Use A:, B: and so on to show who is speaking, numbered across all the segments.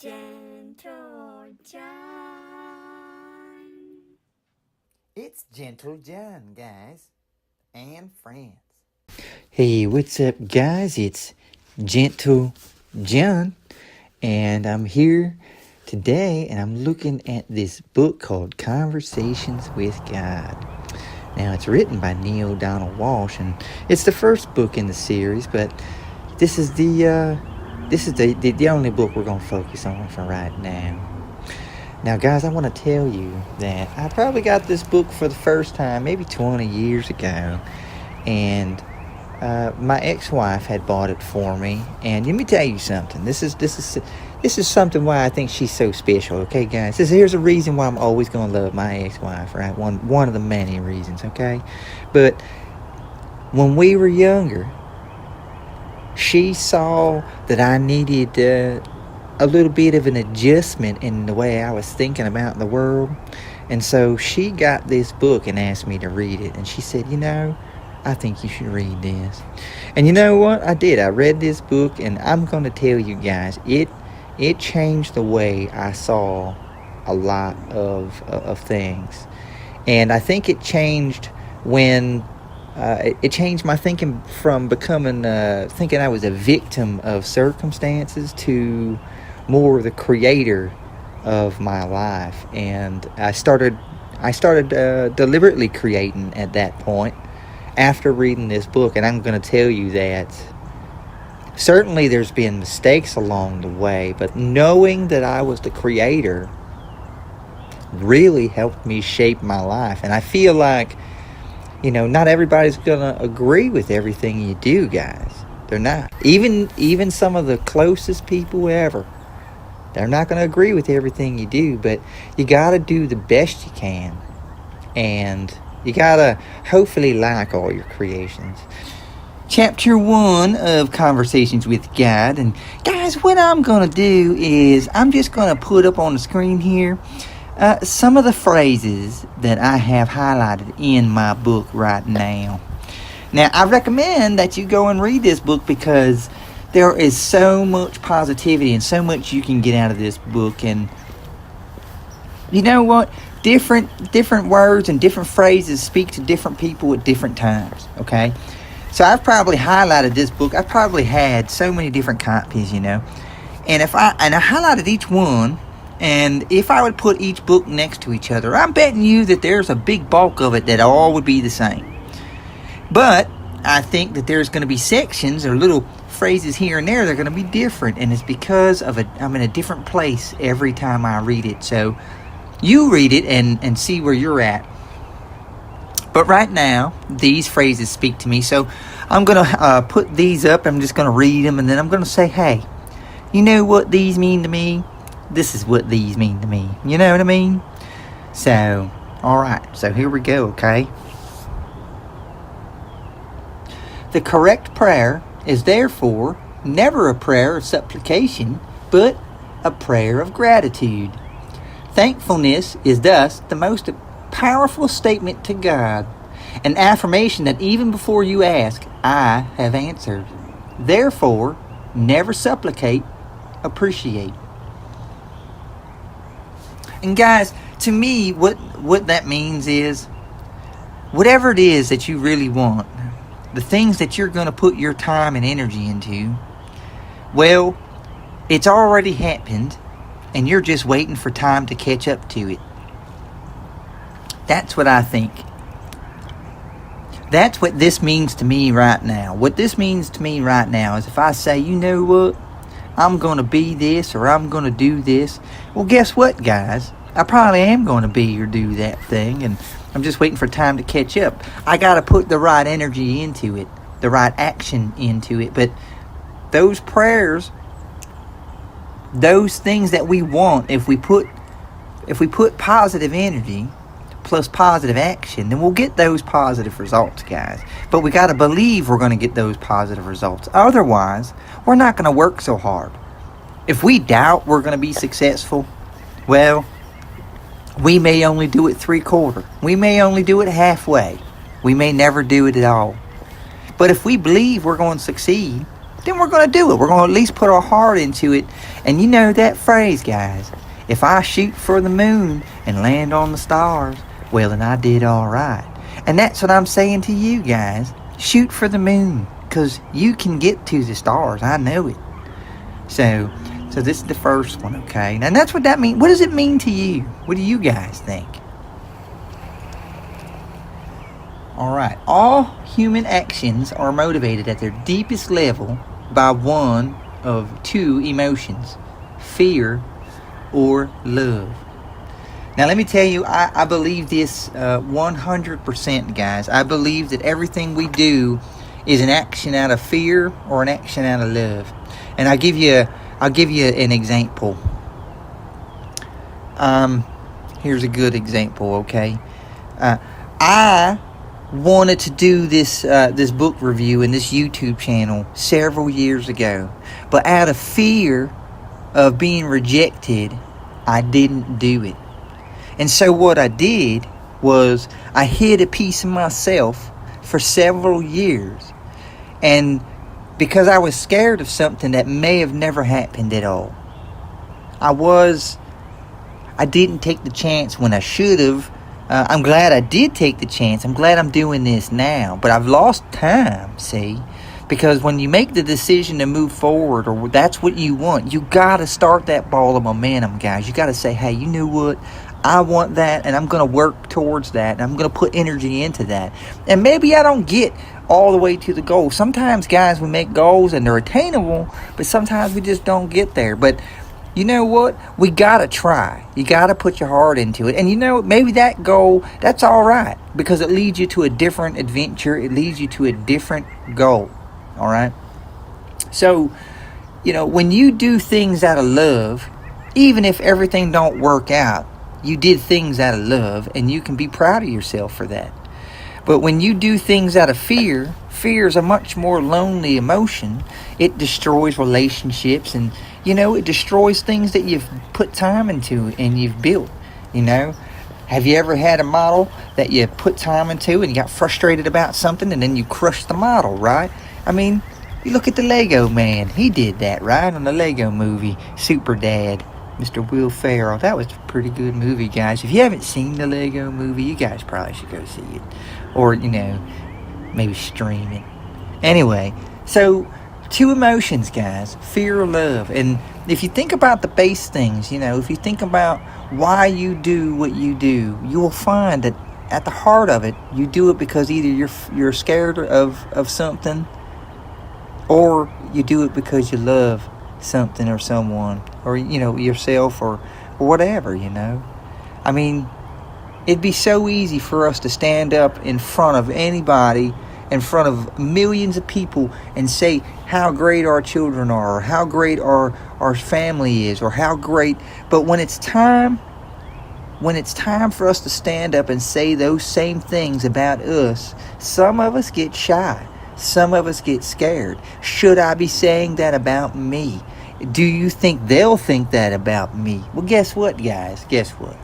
A: Gentle John.
B: It's Gentle John, guys, and friends.
C: Hey, what's up, guys? It's Gentle John, and I'm here today and I'm looking at this book called Conversations with God. Now, it's written by Neale Donald Walsch, and it's the first book in the series, but this is the only book we're going to focus on for right now. Now, guys, I want to tell you that I probably got this book for the first time maybe 20 years ago, and my ex-wife had bought it for me, and let me tell you something. This is something why I think she's so special. Okay, guys, here's a reason why I'm always gonna love my ex-wife. Right, one of the many reasons. Okay, but when we were younger, she saw that I needed a little bit of an adjustment in the way I was thinking about the world, and so she got this book and asked me to read it, and she said, I think you should read this. And you know what? I did. I read this book, and I'm going to tell you guys, it changed the way I saw a lot of things. And I think it changed when it changed my thinking from becoming thinking I was a victim of circumstances to more the creator of my life. And I started deliberately creating at that point after reading this book. And I'm going to tell you that certainly there's been mistakes along the way, but knowing that I was the creator really helped me shape my life. And I feel like, not everybody's going to agree with everything you do, guys. They're not. Even some of the closest people ever, they're not going to agree with everything you do, but you got to do the best you can. And you gotta hopefully like all your creations. Chapter 1 of Conversations with God. And guys, what I'm gonna do is I'm just gonna put up on the screen here some of the phrases that I have highlighted in my book right now. Now, I recommend that you go and read this book because there is so much positivity and so much you can get out of this book. And you know what? Different words and different phrases speak to different people at different times, okay? So I've probably highlighted this book. I've probably had so many different copies, And I highlighted each one, and if I would put each book next to each other, I'm betting you that there's a big bulk of it that all would be the same. But I think that there's going to be sections or little phrases here and there that are going to be different, and it's because I'm in a different place every time I read it. So you read it and see where you're at. But right now, these phrases speak to me. So I'm going to put these up. I'm just going to read them. And then I'm going to say, hey, you know what these mean to me? This is what these mean to me. You know what I mean? So, all right. So here we go, okay? The correct prayer is therefore never a prayer of supplication, but a prayer of gratitude. Thankfulness is thus the most powerful statement to God, an affirmation that even before you ask, I have answered. Therefore, never supplicate, appreciate. And guys, to me, what that means is, whatever it is that you really want, the things that you're going to put your time and energy into, well, it's already happened, and you're just waiting for time to catch up to it. That's what I think. That's what this means to me right now. What this means to me right now is if I say, you know what, I'm going to be this or I'm going to do this, well, guess what, guys? I probably am going to be or do that thing, and I'm just waiting for time to catch up. I got to put the right energy into it, the right action into it. But those prayers, those things that we want, if we put positive energy plus positive action, then we'll get those positive results, guys. But we got to believe we're going to get those positive results. Otherwise, we're not going to work so hard. If we doubt we're going to be successful, well, we may only do it 3/4. We may only do it halfway. We may never do it at all. But if we believe we're going to succeed, then we're going to do it. We're going to at least put our heart into it. And you know that phrase, guys. If I shoot for the moon and land on the stars, well, then I did all right. And that's what I'm saying to you guys. Shoot for the moon, because you can get to the stars. I know it. So this is the first one, okay? And that's what that means. What does it mean to you? What do you guys think? All right. All human actions are motivated at their deepest level by one of two emotions: fear or love. Now, let me tell you, I believe this 100%, guys. I believe that everything we do is an action out of fear or an action out of love. And I'll give you an example. Here's a good example, okay? I wanted to do this book review in this YouTube channel several years ago, but out of fear of being rejected, I didn't do it. And so what I did was I hid a piece of myself for several years. And because I was scared of something that may have never happened at all. I didn't take the chance when I should have. I'm glad I did take the chance. I'm glad I'm doing this now. But I've lost time, see? Because when you make the decision to move forward, or that's what you want, you got to start that ball of momentum, guys. You got to say, hey, you know what? I want that, and I'm going to work towards that, and I'm going to put energy into that. And maybe I don't get all the way to the goal. Sometimes, guys, we make goals, and they're attainable, but sometimes we just don't get there. But you know what? We got to try. You got to put your heart into it. And you know, maybe that goal, that's all right, because it leads you to a different adventure. It leads you to a different goal. All right? So, you know, when you do things out of love, even if everything don't work out, you did things out of love, and you can be proud of yourself for that. But when you do things out of fear, fear is a much more lonely emotion. It destroys relationships, and, you know, it destroys things that you've put time into and you've built, you know. Have you ever had a model that you put time into and you got frustrated about something and then you crushed the model, right? I mean, you look at the Lego Man. He did that, right? On the Lego movie, Super Dad, Mr. Will Ferrell. That was a pretty good movie, guys. If you haven't seen the Lego movie, you guys probably should go see it. Or, you know, maybe stream it. Anyway, so two emotions, guys, fear or love. And if you think about the base things, you know, if you think about why you do what you do, you will find that at the heart of it, you do it because either you're scared of something, or you do it because you love something or someone, or, you know, yourself, or whatever, you know. I mean, it'd be so easy for us to stand up in front of anybody, in front of millions of people, and say how great our children are, or how great our family is, or how great. But when it's time for us to stand up and say those same things about us, some of us get shy. Some of us get scared. Should I be saying that about me? Do you think they'll think that about me? Well, guess what, guys? Guess what?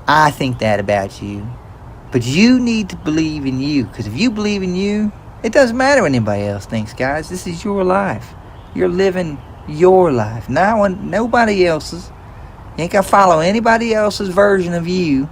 C: I think that about you. But you need to believe in you. Because if you believe in you, it doesn't matter what anybody else thinks, guys. This is your life. You're living your life. Nobody else's. You ain't got to follow anybody else's version of you.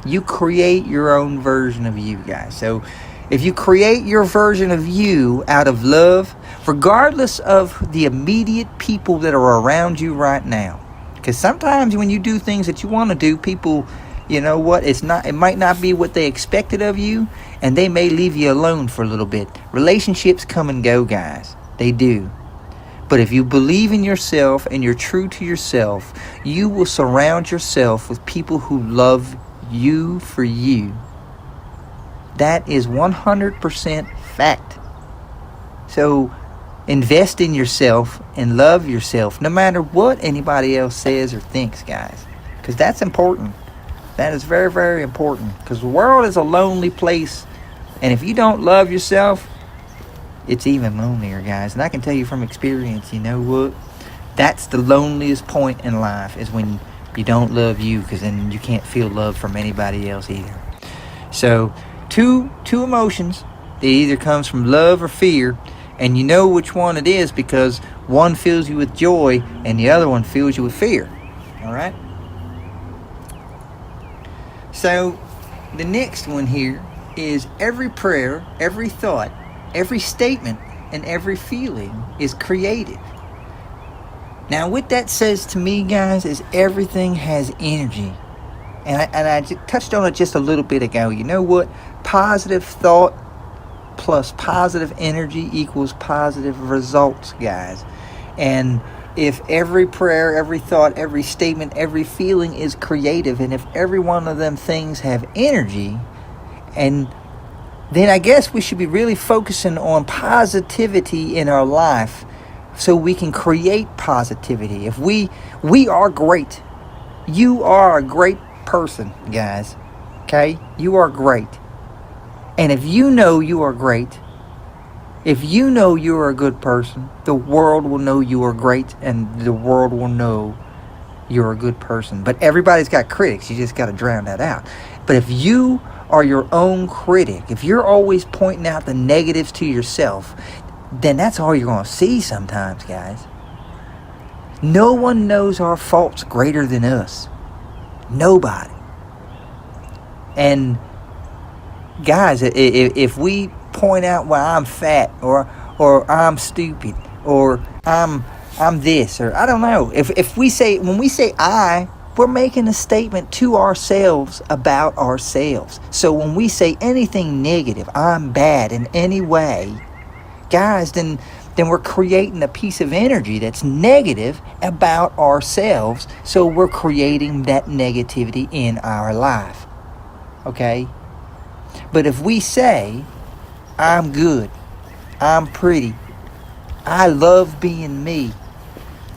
C: You create your own version of you, guys. So if you create your version of you out of love, regardless of the immediate people that are around you right now, because sometimes when you do things that you want to do, people, you know what, it might not be what they expected of you, and they may leave you alone for a little bit. Relationships come and go, guys. They do. But if you believe in yourself and you're true to yourself, you will surround yourself with people who love you for you. That is 100% fact. So invest in yourself and love yourself, no matter what anybody else says or thinks, guys. Because that's important. That is very, very important. Because the world is a lonely place. And if you don't love yourself, it's even lonelier, guys. And I can tell you from experience, you know what? That's the loneliest point in life, is when you don't love you, because then you can't feel love from anybody else either. So two emotions. It either comes from love or fear. And you know which one it is because one fills you with joy and the other one fills you with fear. All right? So the next one here is every prayer, every thought, every statement, and every feeling is creative. Now what that says to me, guys, is everything has energy. And I just touched on it just a little bit ago. You know what? Positive thought plus positive energy equals positive results, guys. And if every prayer, every thought, every statement, every feeling is creative, and if every one of them things have energy, and then I guess we should be really focusing on positivity in our life so we can create positivity. If we are great. You are a great person, guys. Okay? You are great. And if you know you are great, if you know you are a good person, the world will know you are great, and the world will know you're a good person. But everybody's got critics. You just got to drown that out. But if you are your own critic, if you're always pointing out the negatives to yourself, then that's all you're going to see sometimes, guys. No one knows our faults greater than us. Nobody. And guys, if we point out, well, I'm fat, or I'm stupid, or I'm this, or I don't know. If we say, when we say I, we're making a statement to ourselves about ourselves. So when we say anything negative, I'm bad in any way, guys, then we're creating a piece of energy that's negative about ourselves. So we're creating that negativity in our life. Okay? But if we say, I'm good, I'm pretty, I love being me,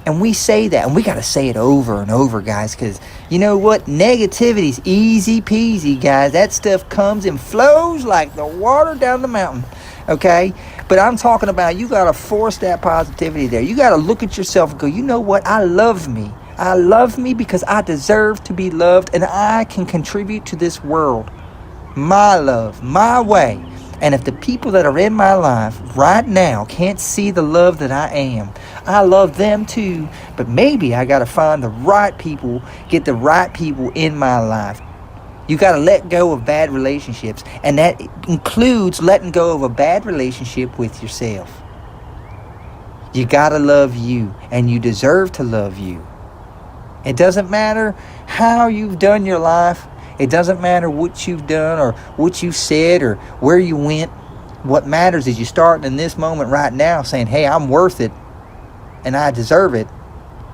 C: and we say that, and we got to say it over and over, guys, because you know what? Negativity's easy peasy, guys. That stuff comes and flows like the water down the mountain, okay? But I'm talking about you got to force that positivity there. You got to look at yourself and go, you know what? I love me. I love me because I deserve to be loved, and I can contribute to this world. My love, my way. And if the people that are in my life right now can't see the love that I am, I love them too, but maybe I got to find the right people, get the right people in my life. You got to let go of bad relationships, and that includes letting go of a bad relationship with yourself. You got to love you, and you deserve to love you. It doesn't matter how you've done your life. It doesn't matter what you've done or what you said or where you went. What matters is you start in this moment right now saying, hey, I'm worth it, and I deserve it,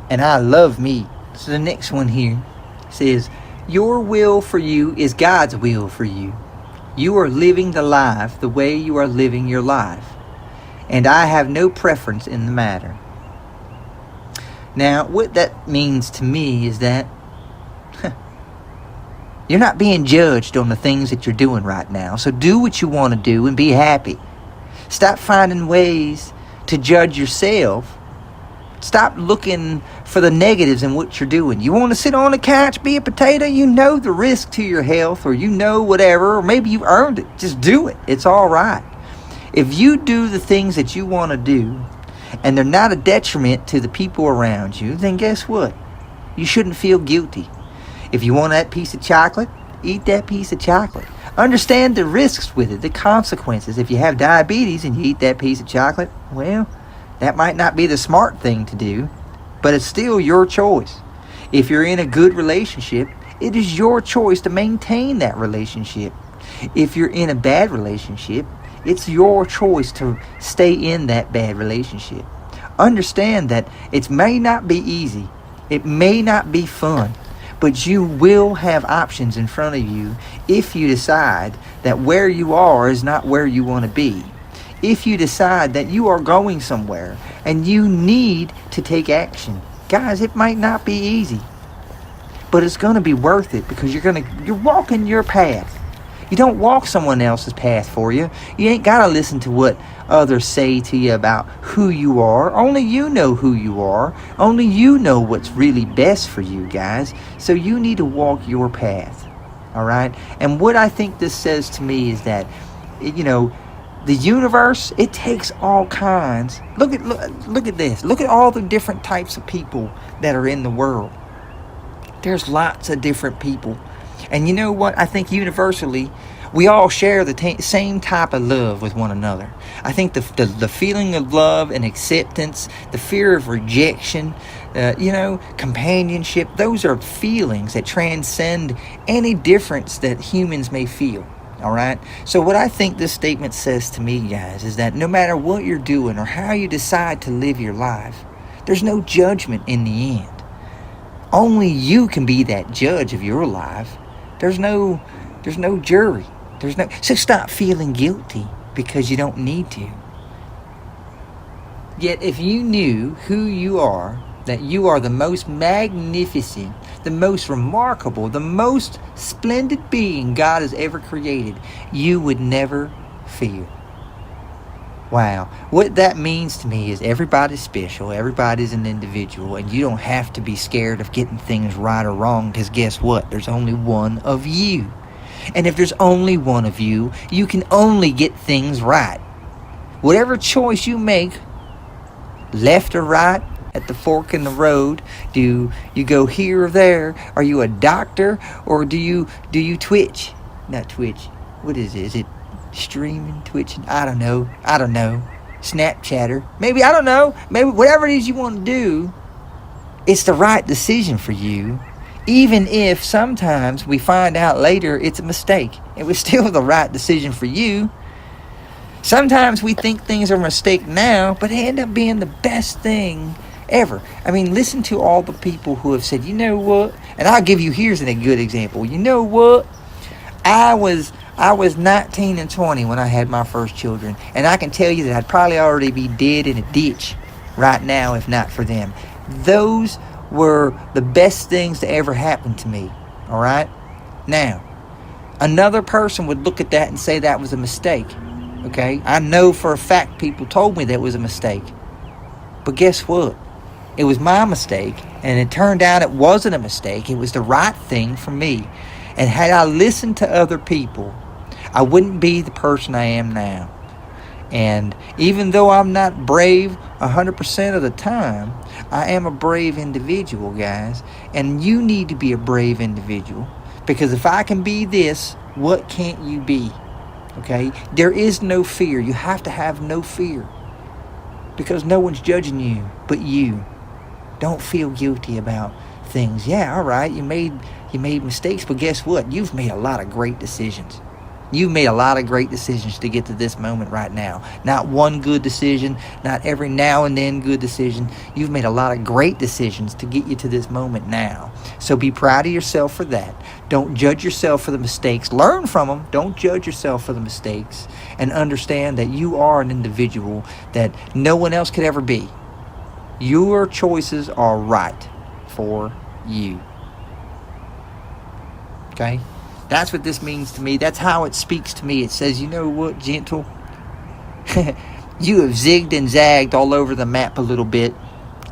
C: and I love me. So the next one here says, your will for you is God's will for you. You are living the life the way you are living your life, and I have no preference in the matter. Now, what that means to me is that you're not being judged on the things that you're doing right now. So do what you want to do and be happy. Stop finding ways to judge yourself. Stop looking for the negatives in what you're doing. You want to sit on the couch, be a potato? You know the risk to your health, or you know whatever, or maybe you've earned it. Just do it. It's all right. If you do the things that you want to do, and they're not a detriment to the people around you, then guess what? You shouldn't feel guilty. If you want that piece of chocolate, eat that piece of chocolate. Understand the risks with it, the consequences. If you have diabetes and you eat that piece of chocolate, well, that might not be the smart thing to do, but it's still your choice. If you're in a good relationship, it is your choice to maintain that relationship. If you're in a bad relationship, it's your choice to stay in that bad relationship. Understand that it may not be easy. It may not be fun. But you will have options in front of you if you decide that where you are is not where you want to be. If you decide that you are going somewhere and you need to take action. Guys, it might not be easy, but it's going to be worth it because you're walking your path. You don't walk someone else's path for you. You ain't got to listen to what others say to you about who you are. Only you know who you are. Only you know what's really best for you, guys. So you need to walk your path. All right? And what I think this says to me is that, you know, The universe, it takes all kinds. Look at this. Look at all the different types of people that are in the world. There's lots of different people. And you know what? I think universally, we all share the same type of love with one another. I think the feeling of love and acceptance, the fear of rejection, companionship, those are feelings that transcend any difference that humans may feel. All right? So what I think this statement says to me, guys, is that no matter what you're doing or how you decide to live your life, there's no judgment in the end. Only you can be that judge of your life. There's no jury. So stop feeling guilty because you don't need to. Yet if you knew who you are, that you are the most magnificent, the most remarkable, the most splendid being God has ever created, you would never fear. Wow. What that means to me is everybody's special, everybody's an individual, and you don't have to be scared of getting things right or wrong, because guess what? There's only one of you. And if there's only one of you, you can only get things right. Whatever choice you make, left or right, at the fork in the road, do you go here or there? Are you a doctor, or do you twitch? Not twitch. What is it? Is it streaming, twitching? I don't know. Snapchatter. Maybe, I don't know. Maybe whatever it is you want to do, it's the right decision for you. Even if sometimes we find out later it's a mistake, it was still the right decision for you. Sometimes we think things are a mistake now, but they end up being the best thing ever. I mean, listen to all the people who have said, you know what? And I'll give you, here's a good example. You know what? I was 19 and 20 when I had my first children, and I can tell you that I'd probably already be dead in a ditch right now if not for them. Those were the best things to ever happen to me. All right? Now, another person would look at that and say that was a mistake. Okay? I know for a fact people told me that was a mistake. But guess what? It was my mistake, and it turned out it wasn't a mistake. It was the right thing for me. And had I listened to other people, I wouldn't be the person I am now. And even though I'm not brave 100% of the time, I am a brave individual, guys. And you need to be a brave individual. Because if I can be this, what can't you be? Okay? There is no fear. You have to have no fear. Because no one's judging you but you. Don't feel guilty about things. Yeah, all right, you made mistakes, but guess what? You've made a lot of great decisions. You've made a lot of great decisions to get to this moment right now. Not one good decision, not every now and then good decision. You've made a lot of great decisions to get you to this moment now. So be proud of yourself for that. Don't judge yourself for the mistakes. Learn from them. Don't judge yourself for the mistakes. And understand that you are an individual that no one else could ever be. Your choices are right for you. Okay? That's what this means to me. That's how it speaks to me. It says, you know what, gentle? You have zigged and zagged all over the map a little bit.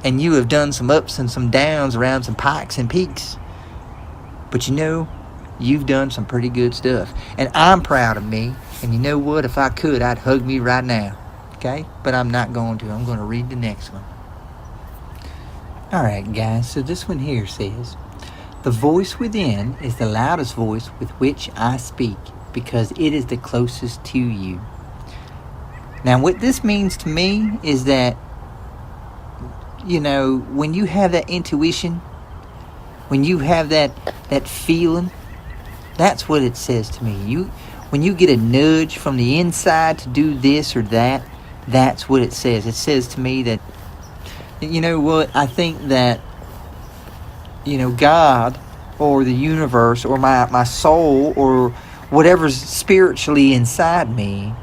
C: And you have done some ups and some downs around some pikes and peaks. But you know, you've done some pretty good stuff. And I'm proud of me. And you know what? If I could, I'd hug me right now. Okay? But I'm not going to. I'm going to read the next one. Alright, guys. So this one here says, the voice within is the loudest voice with which I speak, because it is the closest to you. Now, what this means to me is that, you know, when you have that intuition, when you have that feeling, that's what it says to me. When you get a nudge from the inside to do this or that, that's what it says. It says to me that, you know what, I think that, you know, God or the universe or my soul or whatever's spiritually inside me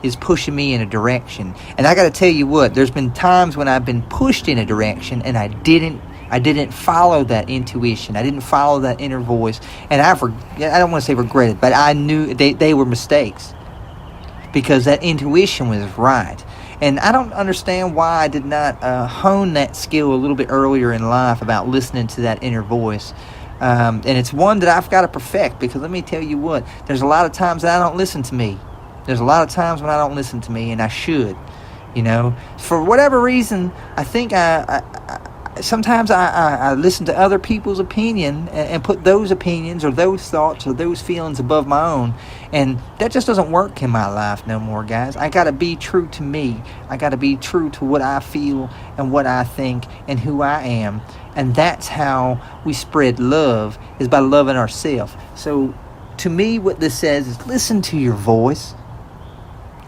C: is pushing me in a direction. And I got to tell you what, there's been times when I've been pushed in a direction and I didn't follow that intuition. I didn't follow that inner voice. And I don't want to say regretted, but I knew they were mistakes because that intuition was right. And I don't understand why I did not hone that skill a little bit earlier in life about listening to that inner voice. And it's one that I've got to perfect, because let me tell you what, there's a lot of times that I don't listen to me. There's a lot of times when I don't listen to me, and I should. You know, for whatever reason, I think sometimes I listen to other people's opinion and put those opinions or those thoughts or those feelings above my own, and that just doesn't work in my life no more, guys. I gotta be true to me. I gotta be true to what I feel and what I think and who I am, and that's how we spread love, is by loving ourselves. So to me, what this says is listen to your voice,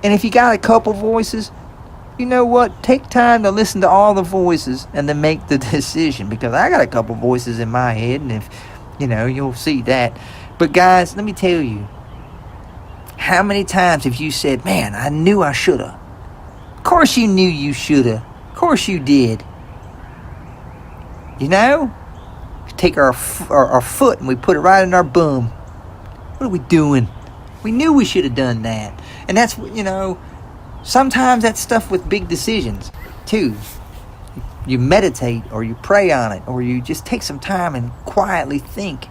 C: and if you got a couple voices, you know what? Take time to listen to all the voices and then make the decision, because I got a couple voices in my head, and if you'll see that. But guys, let me tell you, how many times have you said, man, I knew I shoulda? Of course you knew you shoulda. Of course you did. We take our foot and we put it right in our bum. What are we doing? We knew we should have done that. And that's, sometimes that's stuff with big decisions, too. You meditate, or you pray on it, or you just take some time and quietly think.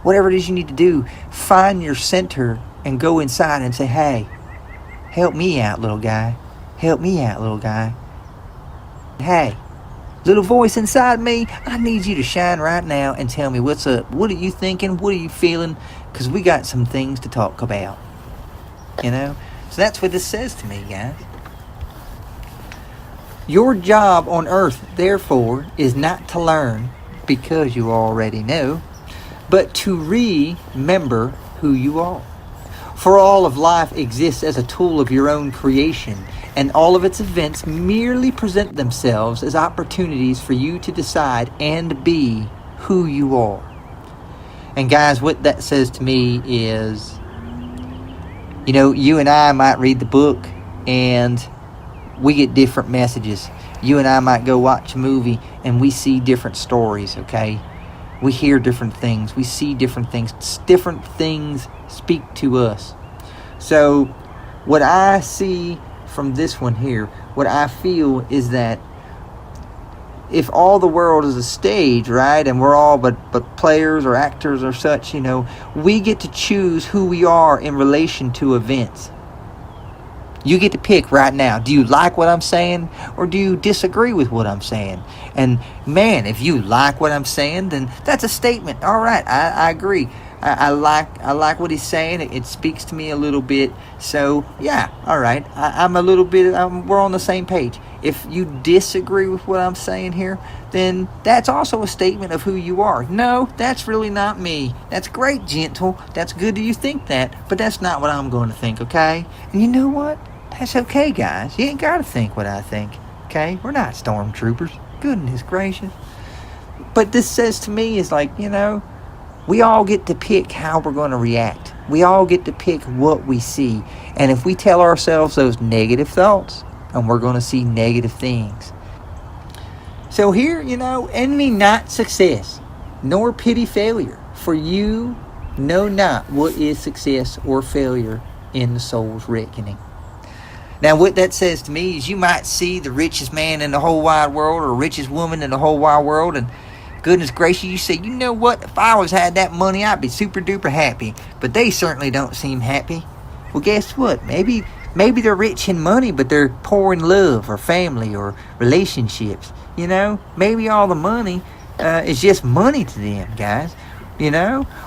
C: Whatever it is you need to do, find your center and go inside and say, hey, help me out, little guy. Help me out, little guy. Hey, little voice inside me, I need you to shine right now and tell me what's up. What are you thinking? What are you feeling? Because we got some things to talk about. So that's what this says to me, guys. Your job on earth, therefore, is not to learn because you already know, but to remember who you are. For all of life exists as a tool of your own creation, and all of its events merely present themselves as opportunities for you to decide and be who you are. And guys, what that says to me is, you and I might read the book and we get different messages. You and I might go watch a movie and we see different stories, okay? We hear different things. We see different things. Different things speak to us. So what I see from this one here, what I feel is that if all the world is a stage, right, and we're all but players or actors or such, we get to choose who we are in relation to events. You get to pick right now. Do you like what I'm saying, or do you disagree with what I'm saying? And man, if you like what I'm saying, then that's a statement. All right, I agree. I like what he's saying. It speaks to me a little bit. So yeah, all right. I'm a little bit. We're on the same page. If you disagree with what I'm saying here, then that's also a statement of who you are. No, that's really not me. That's great, Gentle. That's good that you think that, but that's not what I'm going to think, okay? And you know what? That's okay, guys. You ain't got to think what I think, okay? We're not stormtroopers. Goodness gracious. But this says to me is like, we all get to pick how we're going to react. We all get to pick what we see. And if we tell ourselves those negative thoughts, and we're going to see negative things. So here, envy not success, nor pity failure. For you know not what is success or failure in the soul's reckoning. Now, what that says to me is you might see the richest man in the whole wide world or richest woman in the whole wide world, and goodness gracious, you say, you know what? If I had that money, I'd be super duper happy. But they certainly don't seem happy. Well, guess what? Maybe they're rich in money, but they're poor in love or family or relationships. Maybe all the money is just money to them, guys.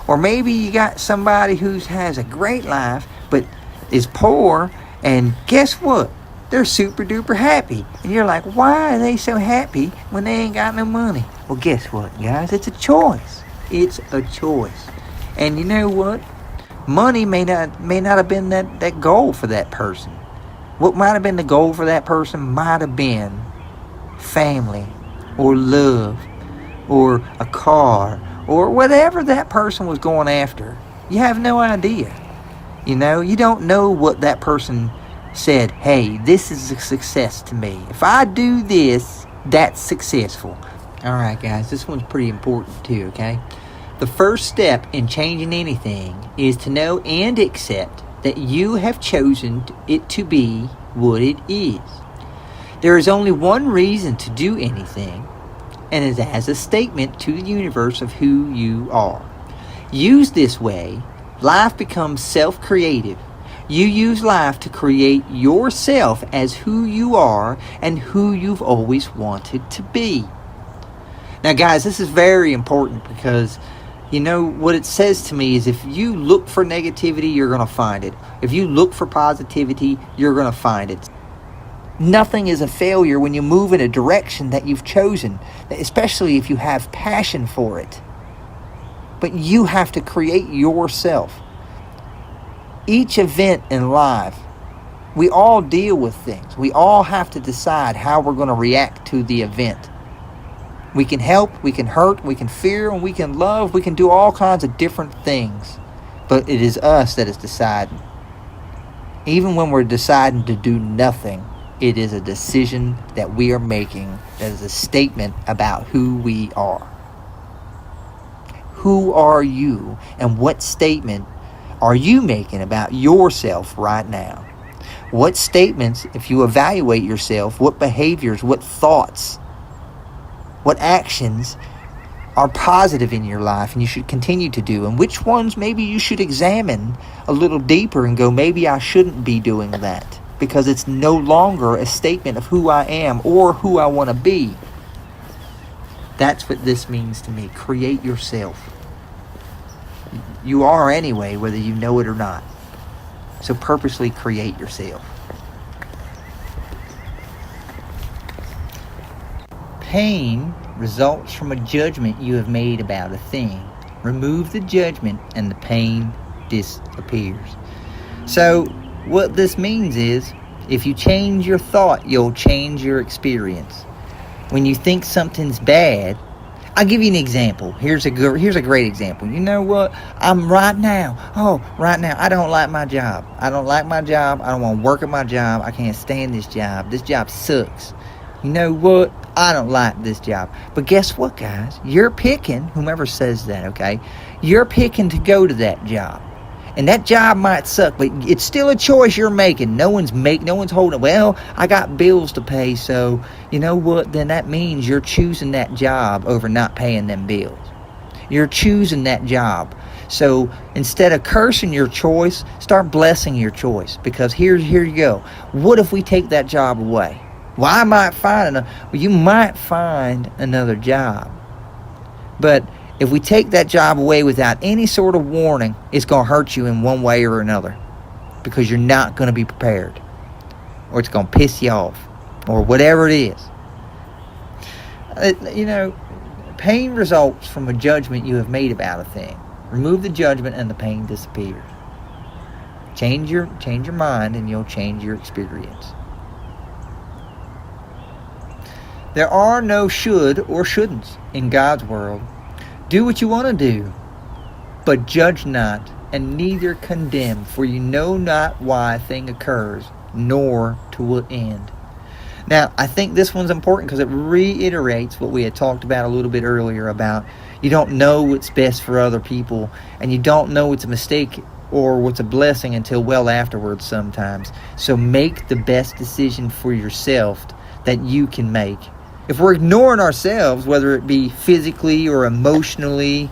C: Or maybe you got somebody who has a great life, but is poor, and guess what? They're super duper happy. And you're like, why are they so happy when they ain't got no money? Well, guess what, guys? It's a choice. It's a choice. And you know what? Money may not have been that goal for that person. What might have been the goal for that person might have been family or love or a car or whatever that person was going after. You have no idea. You don't know what that person said. Hey, this is a success to me. If I do this, that's successful. All right, guys, this one's pretty important too, okay? The first step in changing anything is to know and accept that you have chosen it to be what it is. There is only one reason to do anything, and it is as a statement to the universe of who you are. Used this way, life becomes self-creative. You use life to create yourself as who you are and who you've always wanted to be. Now, guys, this is very important because, you know, what it says to me is if you look for negativity, you're going to find it. If you look for positivity, you're going to find it. Nothing is a failure when you move in a direction that you've chosen, especially if you have passion for it. But you have to create yourself. Each event in life, we all deal with things. We all have to decide how we're going to react to the event. We can help, we can hurt, we can fear, and we can love. We can do all kinds of different things. But it is us that is deciding. Even when we're deciding to do nothing, it is a decision that we are making that is a statement about who we are. Who are you, and what statement are you making about yourself right now? What statements, if you evaluate yourself, what behaviors, what thoughts, what actions are positive in your life and you should continue to do, and which ones maybe you should examine a little deeper and go, maybe I shouldn't be doing that because it's no longer a statement of who I am or who I want to be. That's what this means to me. Create yourself. You are anyway, whether you know it or not. So purposely create yourself. Pain results from a judgment you have made about a thing. Remove the judgment and the pain disappears. So what this means is, if you change your thought, you'll change your experience. When you think something's bad, I'll give you an example. Here's a great example. You know what? Right now, I don't like my job. I don't want to work at my job. I can't stand this job. This job sucks. You know what? I don't like this job. But guess what, guys? You're picking, whomever says that, okay? You're picking to go to that job. And that job might suck, but it's still a choice you're making. No one's holding it. Well, I got bills to pay, so you know what? Then that means you're choosing that job over not paying them bills. You're choosing that job. So instead of cursing your choice, start blessing your choice. Because here you go. What if we take that job away? Well, you might find another job. But if we take that job away without any sort of warning, it's going to hurt you in one way or another. Because you're not going to be prepared. Or it's going to piss you off. Or whatever it is. Pain results from a judgment you have made about a thing. Remove the judgment and the pain disappears. Change your mind and you'll change your experience. There are no should or shouldn'ts in God's world. Do what you want to do, but judge not, and neither condemn, for you know not why a thing occurs, nor to what end. Now, I think this one's important because it reiterates what we had talked about a little bit earlier about you don't know what's best for other people, and you don't know what's a mistake or what's a blessing until well afterwards sometimes. So make the best decision for yourself that you can make. If we're ignoring ourselves, whether it be physically or emotionally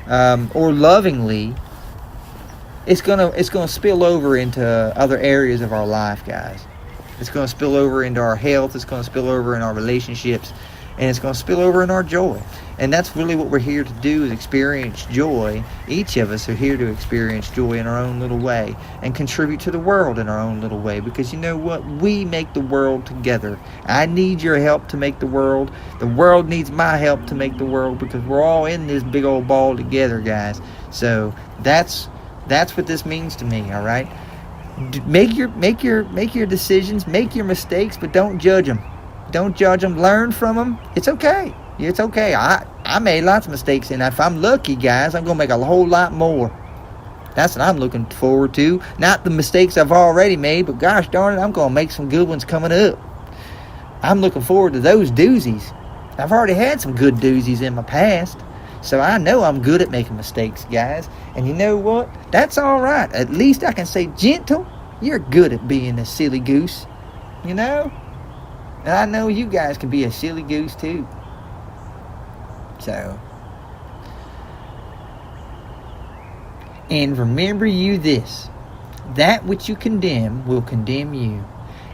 C: or lovingly, it's gonna spill over into other areas of our life, guys. It's gonna spill over into our health. It's gonna spill over in our relationships, and it's gonna spill over in our joy. And that's really what we're here to do, is experience joy. Each of us are here to experience joy in our own little way and contribute to the world in our own little way. Because you know what? We make the world together. I need your help to make the world. The world needs my help to make the world, because we're all in this big old ball together, guys. So that's what this means to me, all right? Make your decisions, make your mistakes, but don't judge them. Don't judge them. Learn from them. It's okay. It's okay. I made lots of mistakes, and if I'm lucky, guys, I'm going to make a whole lot more. That's what I'm looking forward to. Not the mistakes I've already made, but gosh darn it, I'm going to make some good ones coming up. I'm looking forward to those doozies. I've already had some good doozies in my past, so I know I'm good at making mistakes, guys. And you know what? That's all right. At least I can say, Gentle, you're good at being a silly goose. You know? And I know you guys can be a silly goose too. So, and remember you this: That which you condemn will condemn you,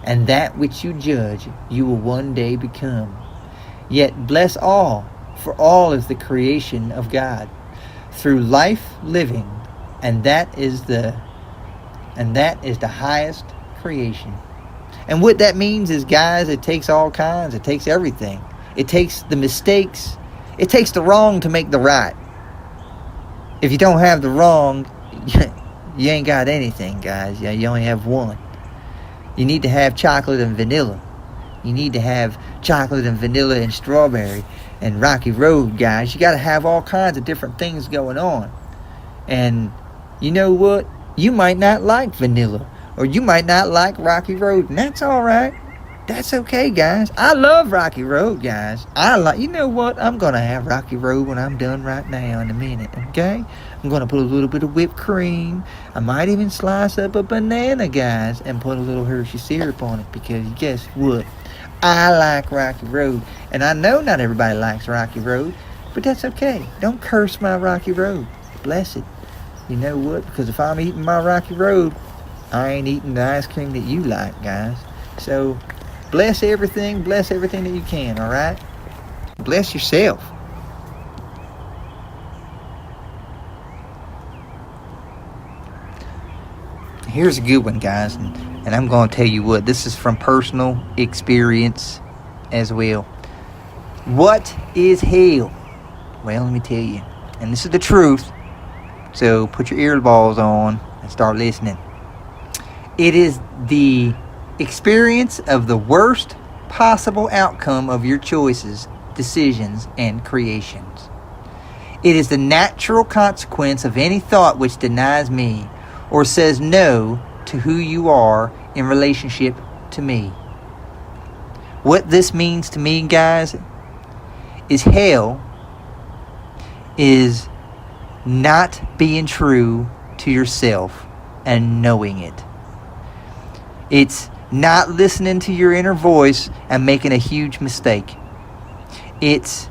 C: and that which you judge you will one day become. Yet bless all, for all is the creation of God, through life living, and that is the highest creation. And what that means is, guys, it takes all kinds. It takes everything. It takes the mistakes. It takes the wrong to make the right. If you don't have the wrong, you ain't got anything, guys. You only have one. You need to have chocolate and vanilla. You need to have chocolate and vanilla and strawberry and Rocky Road, guys. You got to have all kinds of different things going on. And you know what? You might not like vanilla, or you might not like Rocky Road, and that's all right. That's okay, guys. I love Rocky Road, guys. You know what? I'm going to have Rocky Road when I'm done right now in a minute, okay? I'm going to put a little bit of whipped cream. I might even slice up a banana, guys, and put a little Hershey syrup on it, because guess what? I like Rocky Road, and I know not everybody likes Rocky Road, but that's okay. Don't curse my Rocky Road. Bless it. You know what? Because if I'm eating my Rocky Road, I ain't eating the ice cream that you like, guys. So bless everything that you can, all right? Bless yourself. Here's a good one, guys, and I'm going to tell you what, this is from personal experience as well. What is hell? Well, let me tell you, and this is the truth, so put your earballs on and start listening. It is the experience of the worst possible outcome of your choices, decisions, and creations. It is the natural consequence of any thought which denies me or says no to who you are in relationship to me. What this means to me, guys, is hell is not being true to yourself and knowing it. It's not listening to your inner voice and making a huge mistake. It's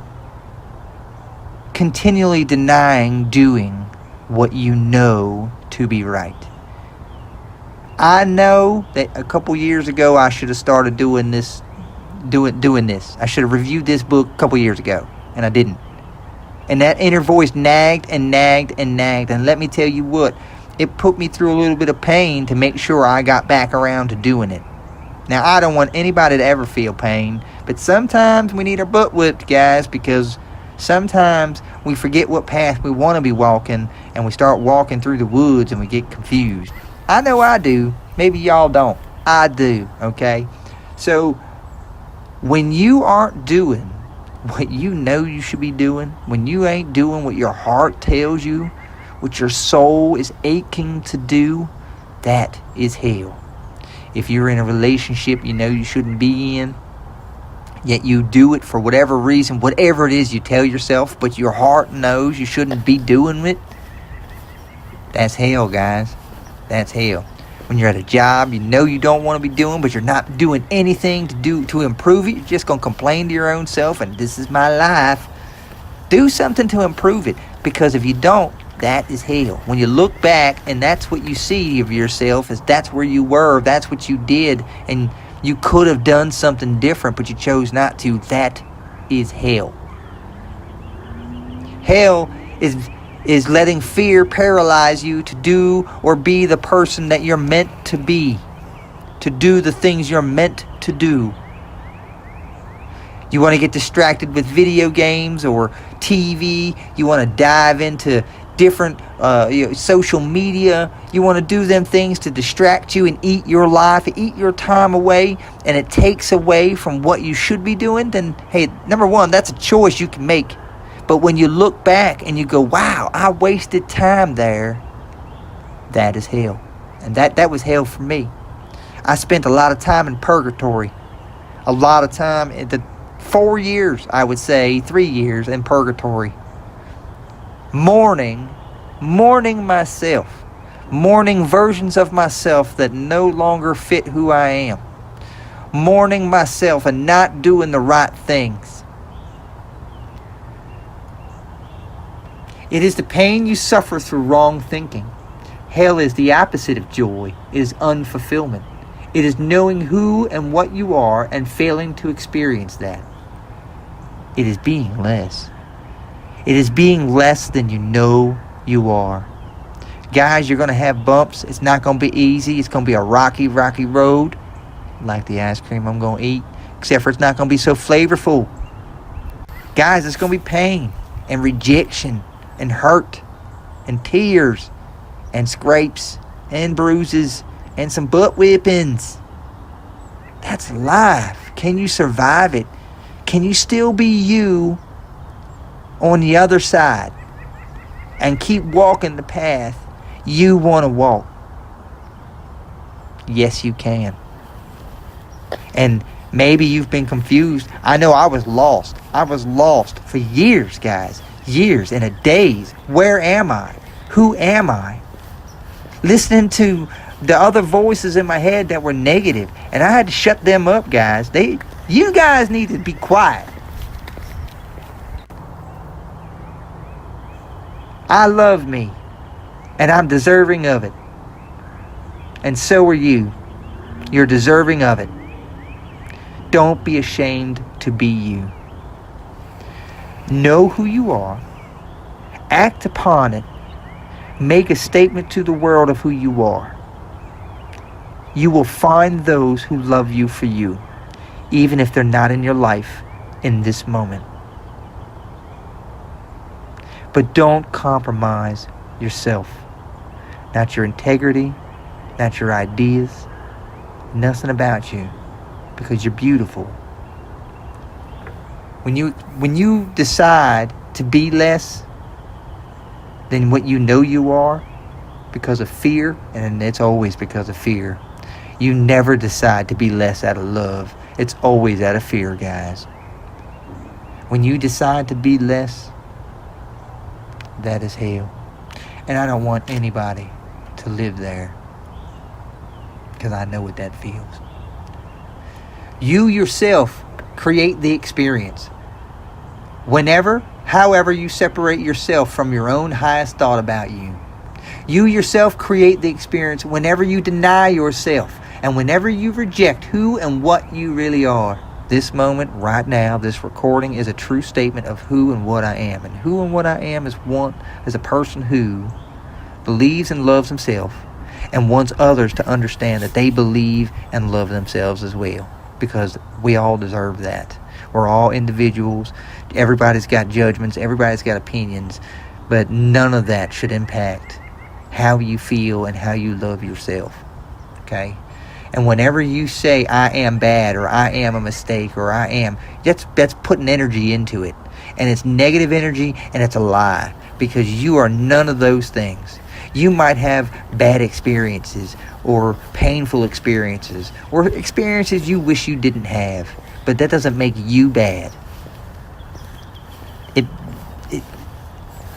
C: continually denying doing what you know to be right. I know that a couple years ago I should have started doing this. I should have reviewed this book a couple years ago, and I didn't. And that inner voice nagged and nagged and nagged. And let me tell you what, it put me through a little bit of pain to make sure I got back around to doing it. Now, I don't want anybody to ever feel pain, but sometimes we need our butt whipped, guys, because sometimes we forget what path we want to be walking, and we start walking through the woods and we get confused. I know I do. Maybe y'all don't. I do, okay? So, when you aren't doing what you know you should be doing, when you ain't doing what your heart tells you, what your soul is aching to do, that is hell. If you're in a relationship you know you shouldn't be in, yet you do it for whatever reason, whatever it is you tell yourself, but your heart knows you shouldn't be doing it, that's hell, guys. That's hell. When you're at a job you know you don't want to be doing, but you're not doing anything to improve it, you're just going to complain to your own self, and this is my life. Do something to improve it, because if you don't, that is hell. When you look back and that's what you see of yourself, is that's where you were, that's what you did, and you could have done something different, but you chose not to, that is hell. Hell is letting fear paralyze you to do or be the person that you're meant to be, to do the things you're meant to do. You want to get distracted with video games or TV. You want to dive into different social media. You want to do them things to distract you and eat your life, eat your time away, and it takes away from what you should be doing. Then, hey, number one, that's a choice you can make. But when you look back and you go, wow, I wasted time there, that is hell. And that was hell for me. I spent a lot of time in purgatory. A lot of time, 4 years, I would say, 3 years in purgatory. Mourning myself. Mourning versions of myself that no longer fit who I am. Mourning myself and not doing the right things. It is the pain you suffer through wrong thinking. Hell is the opposite of joy. It is unfulfillment. It is knowing who and what you are and failing to experience that. It is being less. It is being less than you know you are. Guys, you're going to have bumps. It's not going to be easy. It's going to be a rocky, rocky road. Like the ice cream I'm going to eat. Except for it's not going to be so flavorful. Guys, it's going to be pain and rejection and hurt and tears and scrapes and bruises and some butt whippings. That's life. Can you survive it? Can you still be you on the other side and keep walking the path you want to walk? Yes, you can. And maybe you've been confused. I know I was lost. I was lost for years, guys. Years and a days. Where am I? Who am I? Listening to the other voices in my head that were negative, and I had to shut them up, guys. You guys need to be quiet. I love me, and I'm deserving of it. And so are you. You're deserving of it. Don't be ashamed to be you. Know who you are. Act upon it. Make a statement to the world of who you are. You will find those who love you for you, even if they're not in your life in this moment. But don't compromise yourself. Not your integrity, not your ideas, nothing about you, because you're beautiful. When you decide to be less than what you know you are because of fear, and it's always because of fear, you never decide to be less out of love. It's always out of fear, guys. When you decide to be less, that is hell. And I don't want anybody to live there, because I know what that feels. You yourself create the experience. Whenever, however you separate yourself from your own highest thought about you. You yourself create the experience whenever you deny yourself and whenever you reject who and what you really are. This moment, right now, this recording is a true statement of who and what I am. And who and what I am is a person who believes and loves himself and wants others to understand that they believe and love themselves as well. Because we all deserve that. We're all individuals. Everybody's got judgments. Everybody's got opinions. But none of that should impact how you feel and how you love yourself. Okay? And whenever you say, I am bad, or I am a mistake, or I am, that's putting energy into it. And it's negative energy, and it's a lie. Because you are none of those things. You might have bad experiences, or painful experiences, or experiences you wish you didn't have. But that doesn't make you bad.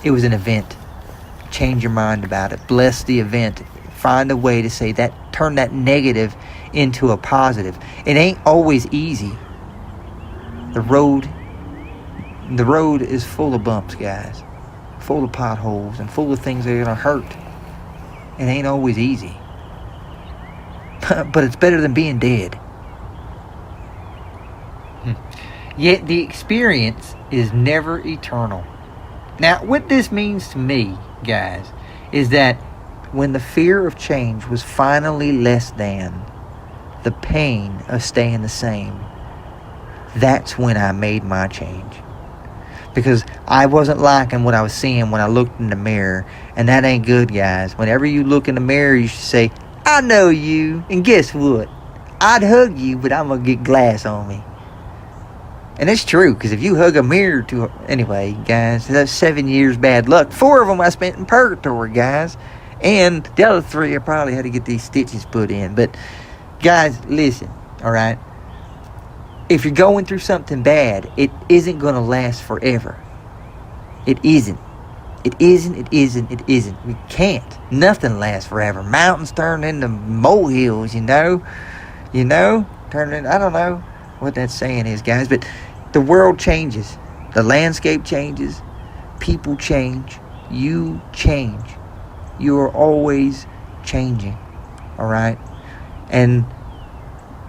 C: It was an event. Change your mind about it. Bless the event. Find a way to say that, turn that negative into a positive. It ain't always easy. The road is full of bumps, guys. Full of potholes and full of things that are gonna hurt. It ain't always easy. But it's better than being dead. Yet the experience is never eternal. Now, what this means to me, guys, is that when the fear of change was finally less than the pain of staying the same, that's when I made my change. Because I wasn't liking what I was seeing when I looked in the mirror. And that ain't good, guys. Whenever you look in the mirror, you should say, I know you. And guess what? I'd hug you, but I'm going to get glass on me. And it's true, because if you hug a mirror to... Anyway, guys, that's 7 years bad luck. 4 of them I spent in purgatory, guys. And the other 3 I probably had to get these stitches put in. But, guys, listen, all right? If you're going through something bad, it isn't going to last forever. It isn't. It isn't, it isn't, it isn't. We can't. Nothing lasts forever. Mountains turn into molehills, you know? Turn into, I don't know what that saying is, guys, but the world changes. The landscape changes. People change. You change. you are always changing. All right? And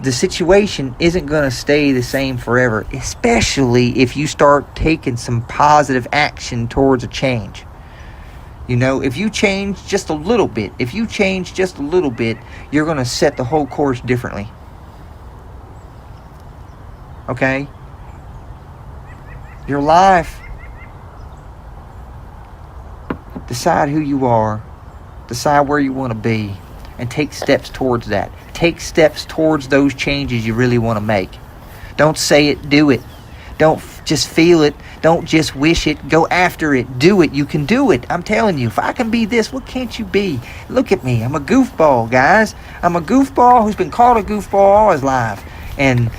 C: the situation isn't going to stay the same forever, especially if you start taking some positive action towards a change. You know, if you change just a little bit, you're going to set the whole course differently. Okay? Your life, decide who you are, decide where you want to be, and take steps towards that. Take steps towards those changes you really want to make. Don't say it, do it. Don't just feel it. Don't just wish it. Go after it. Do it. You can do it. I'm telling you, if I can be this, what can't you be? Look at me. I'm a goofball, guys. I'm a goofball who's been called a goofball all his life. And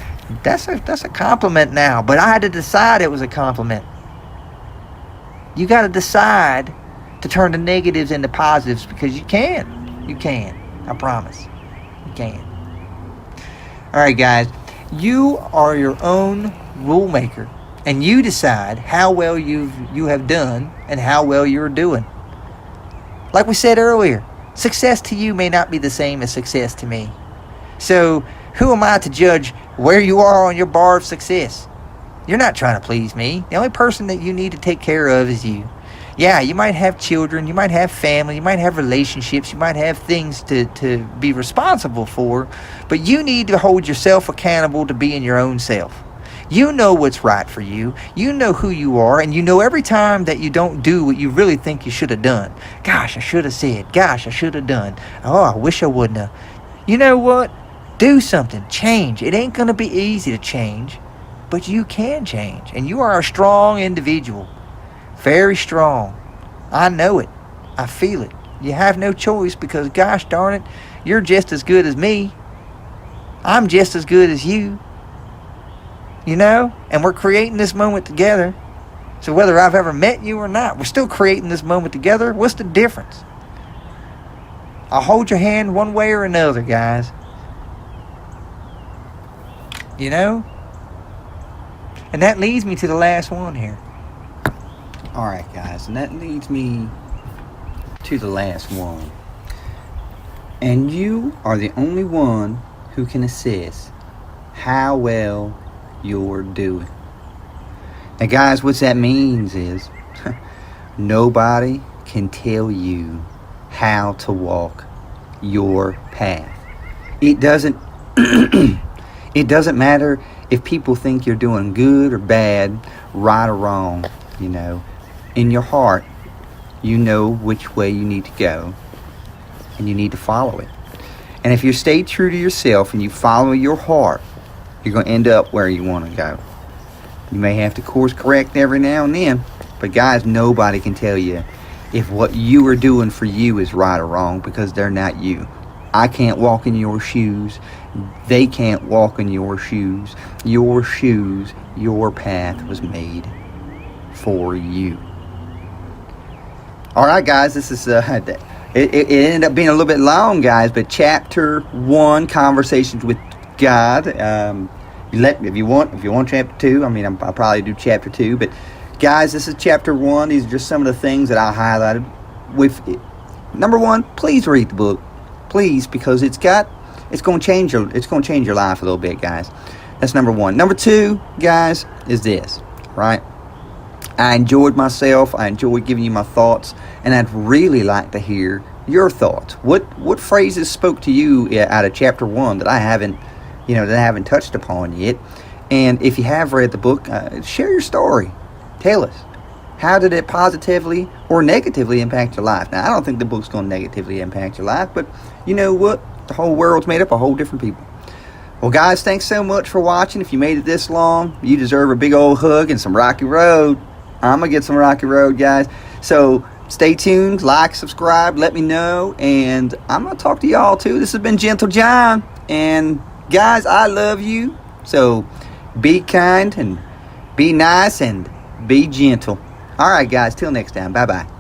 C: that's a compliment now. But I had to decide it was a compliment. You got to decide to turn the negatives into positives, because you can. You can. I promise. You can. All right, guys. You are your own rule maker, and you decide how well you have done and how well you're doing. Like we said earlier, success to you may not be the same as success to me. So who am I to judge where you are on your bar of success? You're not trying to please me. The only person that you need to take care of is you. Yeah, you might have children, you might have family, you might have relationships, you might have things to be responsible for, but you need to hold yourself accountable to being your own self. You know what's right for you. You know who you are, and you know every time that you don't do what you really think you should have done. Gosh, I should have said. Gosh, I should have done. Oh, I wish I wouldn't have. You know what? Do something. Change. It ain't going to be easy to change, but you can change, and you are a strong individual. Very strong. I know it. I feel it. You have no choice, because gosh darn it, you're just as good as me. I'm just as good as you. You know? And we're creating this moment together. So whether I've ever met you or not, we're still creating this moment together. What's the difference? I'll hold your hand one way or another, guys. You know? And that leads me to the last one here. Alright, guys, and that leads me to the last one. And you are the only one who can assess how well you're doing. Now, guys, what that means is nobody can tell you how to walk your path. It doesn't it doesn't matter if people think you're doing good or bad, right or wrong, you know. In your heart, you know which way you need to go, and you need to follow it. And if you stay true to yourself and you follow your heart, you're going to end up where you want to go. You may have to course correct every now and then, but guys, nobody can tell you if what you are doing for you is right or wrong, because they're not you. I can't walk in your shoes. They can't walk in your shoes. Your shoes, your path was made for you. All right, guys, this is it ended up being a little bit long, guys, but chapter 1, Conversations with God. If you want chapter 2, I mean, I'll probably do chapter 2, but guys, this is chapter 1. These are just some of the things that I highlighted. With number 1, please read the book, please, because it's going to change your life a little bit, guys. That's number 1. Number 2, guys, is this, right? I enjoyed myself. I enjoyed giving you my thoughts, and I'd really like to hear your thoughts. What phrases spoke to you out of chapter 1 that I haven't touched upon yet? And if you have read the book, share your story. Tell us, how did it positively or negatively impact your life? Now, I don't think the book's going to negatively impact your life, but you know what? The whole world's made up of whole different people. Well, guys, thanks so much for watching. If you made it this long, you deserve a big old hug and some rocky road. I'm going to get some rocky road, guys. So stay tuned, like, subscribe, let me know. And I'm going to talk to y'all, too. This has been Gentle John. And, guys, I love you. So be kind and be nice and be gentle. All right, guys, till next time. Bye-bye.